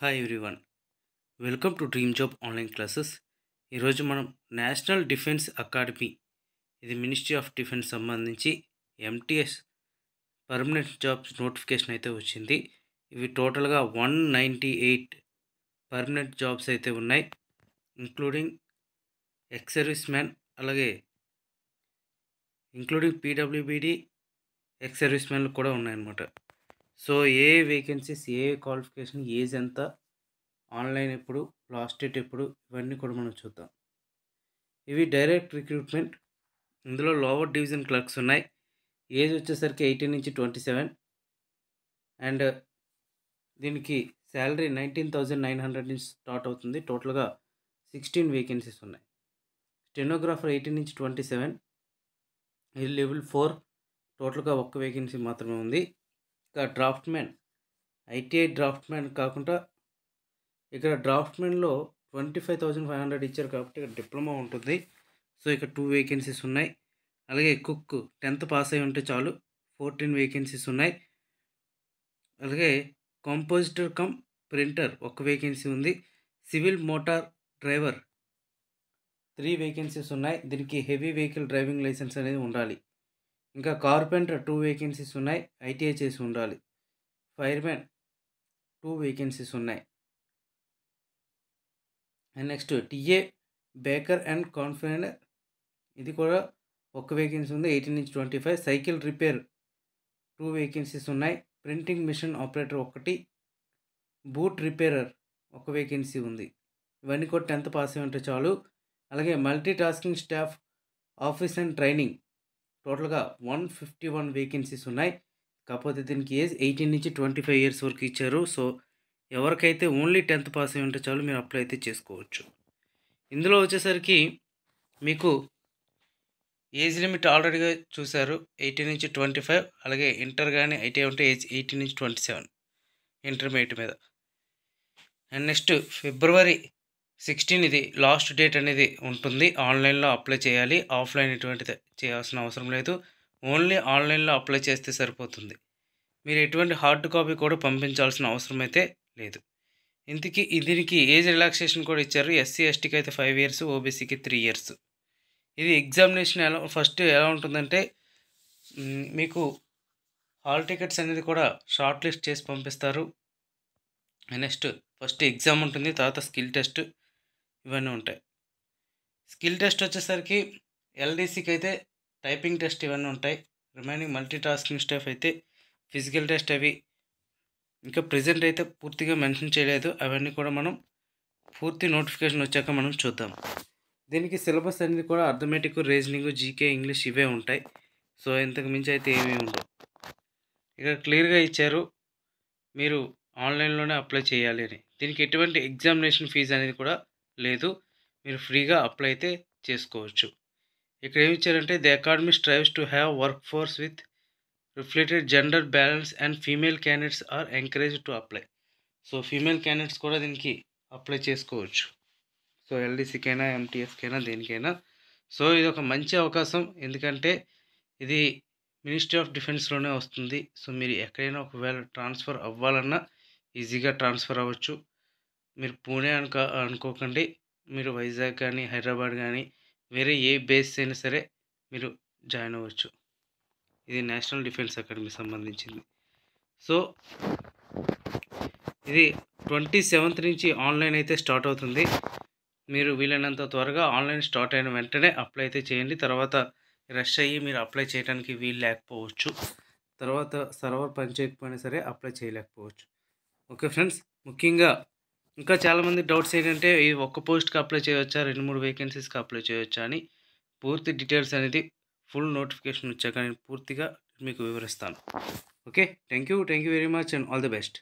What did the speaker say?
Hi everyone, welcome to dream job online classes. ఈరోజు మనం national defence academy, ఇది ministry of defence సంబంధించి MTS permanent jobs notification అయితే వచ్చింది. ఇవి టోటల్గా 198 పర్మనెంట్ జాబ్స్ అయితే ఉన్నాయి, ఇంక్లూడింగ్ ఎక్స్ సర్వీస్ మ్యాన్, అలాగే ఇంక్లూడింగ్ పీడబ్ల్యూబీడీ ఎక్స్ సర్వీస్ మ్యాన్లు కూడా ఉన్నాయన్నమాట. సో ఏ వేకెన్సీస్, ఏ క్వాలిఫికేషన్, ఏజ్ ఎంత, ఆన్లైన్ ఎప్పుడు, లాస్ట్ డేట్ ఎప్పుడు, ఇవన్నీ కూడా మనం చూద్దాం. ఇవి డైరెక్ట్ రిక్రూట్మెంట్. ఇందులో లోవర్ డివిజన్ క్లర్క్స్ ఉన్నాయి. ఏజ్ వచ్చేసరికి 18 నుంచి 27 అండ్ దీనికి శాలరీ 19,900 నుంచి స్టార్ట్ అవుతుంది. టోటల్గా 16 వేకెన్సీస్ ఉన్నాయి. స్టెనోగ్రాఫర్ 18 నుంచి 27, ఇది లెవెల్ 4, టోటల్గా ఒక్క వేకెన్సీ మాత్రమే ఉంది. ఇంకా డ్రాఫ్ట్మెన్, ఐటీఐ డ్రాఫ్ట్మెన్ కాకుండా ఇక్కడ డ్రాఫ్ట్మెన్లో 25,500 ఇచ్చారు కాబట్టి ఇక్కడ డిప్లొమా ఉంటుంది. సో ఇక్కడ 2 వేకెన్సీస్ ఉన్నాయి. అలాగే కుక్ 10th పాస్ అయి ఉంటే చాలు, 14 వేకెన్సీస్ ఉన్నాయి. అలాగే కాంపోజిటర్ కమ్ ప్రింటర్ ఒక వేకెన్సీ ఉంది. సివిల్ మోటార్ డ్రైవర్ 3 వేకెన్సీస్ ఉన్నాయి. దీనికి హెవీ వెహికల్ డ్రైవింగ్ లైసెన్స్ అనేది ఉండాలి. ఇంకా కార్పెంటర్ 2 వేకెన్సీస్ ఉన్నాయి, ఐటీఐ చేసి ఉండాలి. ఫైర్మెన్ 2 వేకెన్సీస్ ఉన్నాయి. And next TA baker and confectioner, ఇది కూడా ఒక వేకెన్సీ ఉంది, 18 నుంచి 25. సైకిల్ రిపేర్ 2 వేకెన్సీస్ ఉన్నాయి. Printing machine operator 1, boot repairer ఒక వేకెన్సీ ఉంది. ఇవన్నీ కూడా 10th పాస్ అయి ఉంటే చాలు. అలాగే multi tasking staff office and training టోటల్గా 151 వేకెన్సీస్ ఉన్నాయి. కాకపోతే దీనికి ఏజ్ 18 నుంచి 25 ఇయర్స్ వరకు ఇచ్చారు. సో ఎవరికైతే ఓన్లీ 10th పాస్ అయి ఉంటే చాలు, మీరు అప్లై అయితే చేసుకోవచ్చు. ఇందులో వచ్చేసరికి మీకు ఏజ్ లిమిట్ ఆల్రెడీగా చూశారు, 18 నుంచి 25. అలాగే ఇంటర్ కానీ ఐటీఐ ఉంటే ఏజ్ 18 నుంచి 27 ఇంటర్మీడియట్ మీద. అండ్ నెక్స్ట్ February 16 ఇది లాస్ట్ డేట్ అనేది ఉంటుంది. ఆన్లైన్లో అప్లై చేయాలి, ఆఫ్లైన్ ఎటువంటిది చేయాల్సిన అవసరం లేదు. ఓన్లీ ఆన్లైన్లో అప్లై చేస్తే సరిపోతుంది. మీరు ఎటువంటి హార్డ్ కాపీ కూడా పంపించాల్సిన అవసరం అయితే లేదు. ఇంతకీ దీనికి ఏజ్ రిలాక్సేషన్ కూడా ఇచ్చారు. ఎస్సీ ఎస్టీకి అయితే 5 ఇయర్స్, ఓబీసీకి 3 ఇయర్స్. ఇది ఎగ్జామినేషన్ ఫస్ట్ ఎలా ఉంటుందంటే, మీకు హాల్ టికెట్స్ అనేది కూడా షార్ట్ లిస్ట్ చేసి పంపిస్తారు. నెక్స్ట్ ఫస్ట్ ఎగ్జామ్ ఉంటుంది, తర్వాత స్కిల్ టెస్ట్, ఇవన్నీ ఉంటాయి. స్కిల్ టెస్ట్ వచ్చేసరికి ఎల్డీసీకి అయితే టైపింగ్ టెస్ట్ ఇవన్నీ ఉంటాయి. రిమైనింగ్ మల్టీ టాస్కింగ్ స్టాఫ్ అయితే ఫిజికల్ టెస్ట్, అవి ఇంకా ప్రెజెంట్ అయితే పూర్తిగా మెన్షన్ చేయలేదు. అవన్నీ కూడా మనం పూర్తి నోటిఫికేషన్ వచ్చాక మనం చూద్దాం. దీనికి సిలబస్ అనేది కూడా అర్థమెటిక్, రీజనింగ్, జీకే, ఇంగ్లీష్ ఇవే ఉంటాయి. సో ఇంతకు మించి అయితే ఏమీ ఉండవు. ఇక్కడ క్లియర్గా ఇచ్చారు మీరు ఆన్లైన్లోనే అప్లై చేయాలి అని. దీనికి ఎటువంటి ఎగ్జామినేషన్ ఫీజు అనేది కూడా లేదు, మీరు ఫ్రీగా అప్లై అయితే చేసుకోవచ్చు. ఇక్కడ ఏమి ఇచ్చారంటే, the academy strives to have work force with reflected gender balance and female candidates are encourage to apply. So female candidates కూడా దీనికి అప్లై చేసుకోవచ్చు. సో ఎల్డీసీకైనా, ఎంటీఎస్కైనా, దేనికైనా. సో ఇది ఒక మంచి అవకాశం, ఎందుకంటే ఇది మినిస్ట్రీ ఆఫ్ డిఫెన్స్లోనే వస్తుంది. సో మీరు ఎక్కడైనా ఒకవేళ ట్రాన్స్ఫర్ అవ్వాలన్నా ఈజీగా ట్రాన్స్ఫర్ అవ్వచ్చు. మీరు పూణే అనుకోకండి, మీరు వైజాగ్ కానీ, హైదరాబాద్ కానీ, వేరే ఏ బేస్ అయినా సరే మీరు జాయిన్ అవ్వచ్చు. ఇది నేషనల్ డిఫెన్స్ అకాడమీ సంబంధించింది. సో ఇది 27th నుంచి ఆన్లైన్ అయితే స్టార్ట్ అవుతుంది. మీరు వీలైనంత త్వరగా ఆన్లైన్ స్టార్ట్ అయిన వెంటనే అప్లై అయితే చేయండి. తర్వాత రష్ అయ్యి మీరు అప్లై చేయడానికి వీలు లేకపోవచ్చు, తర్వాత సర్వర్ పనిచేయకపోయినా సరే అప్లై చేయలేకపోవచ్చు. ఓకే ఫ్రెండ్స్, ముఖ్యంగా ఇంకా చాలామంది డౌట్స్ ఏంటంటే, ఈ ఒక్క పోస్ట్కి అప్లై చేయవచ్చా, 2-3 వేకెన్సీస్కి అప్లై చేయవచ్చా అని పూర్తి డీటెయిల్స్ అనేది ఫుల్ నోటిఫికేషన్ వచ్చాక నేను పూర్తిగా మీకు వివరిస్తాను. Okay, thank you very much and all the best.